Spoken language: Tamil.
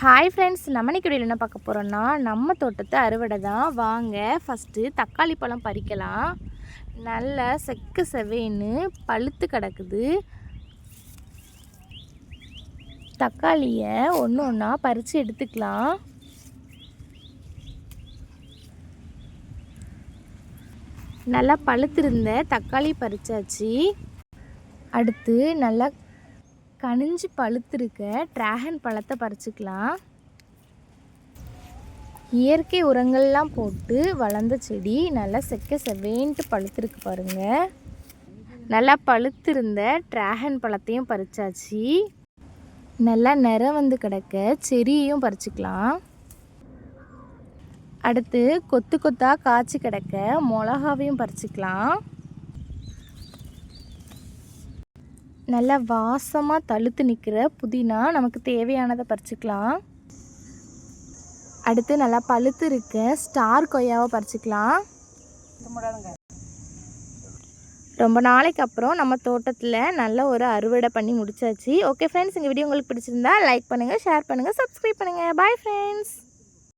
ஹாய் ஃப்ரெண்ட்ஸ், நம்ம இன்னைக்கு என்ன பார்க்க போகிறோன்னா நம்ம தோட்டத்தை அறுவடை தான். வாங்க ஃபஸ்ட்டு தக்காளி பழம் பறிக்கலாம். நல்லா செக்க செவேன்னு பழுத்து கிடக்குது. தக்காளியை ஒன்று ஒன்றா பறித்து எடுத்துக்கலாம். நல்லா பழுத்திருந்த தக்காளி பறிச்சாச்சு. அடுத்து நல்லா கனிஞ்சு பழுத்திருக்க டிராகன் பழத்தை பறிச்சுக்கலாம். இயற்கை உரங்கள்லாம் போட்டு வளர்ந்த செடி நல்லா செக்க செவேன்ட்டு பழுத்திருக்கு பாருங்கள். நல்லா பழுத்திருந்த டிராகன் பழத்தையும் பறிச்சாச்சு. நல்லா நிறம் வந்து கிடக்க செடியையும் பறிச்சுக்கலாம். அடுத்து கொத்து கொத்தாக காய்ச்சி கிடக்க மிளகாவையும் பறிச்சுக்கலாம். நல்லா வாசமாக தழுத்து நிற்கிற புதினா நமக்கு தேவையானதை பறிச்சுக்கலாம். அடுத்து நல்லா பழுத்து இருக்க ஸ்டார் கொய்யாவை பறிச்சுக்கலாம். ரொம்ப நாளைக்கு அப்புறம் நம்ம தோட்டத்தில் நல்ல ஒரு அறுவடை பண்ணி முடிச்சாச்சு. ஓகே ஃப்ரெண்ட்ஸ், இந்த வீடியோ உங்களுக்கு பிடிச்சிருந்தா லைக் பண்ணுங்கள், ஷேர் பண்ணுங்கள், சப்ஸ்கிரைப் பண்ணுங்கள். Bye friends.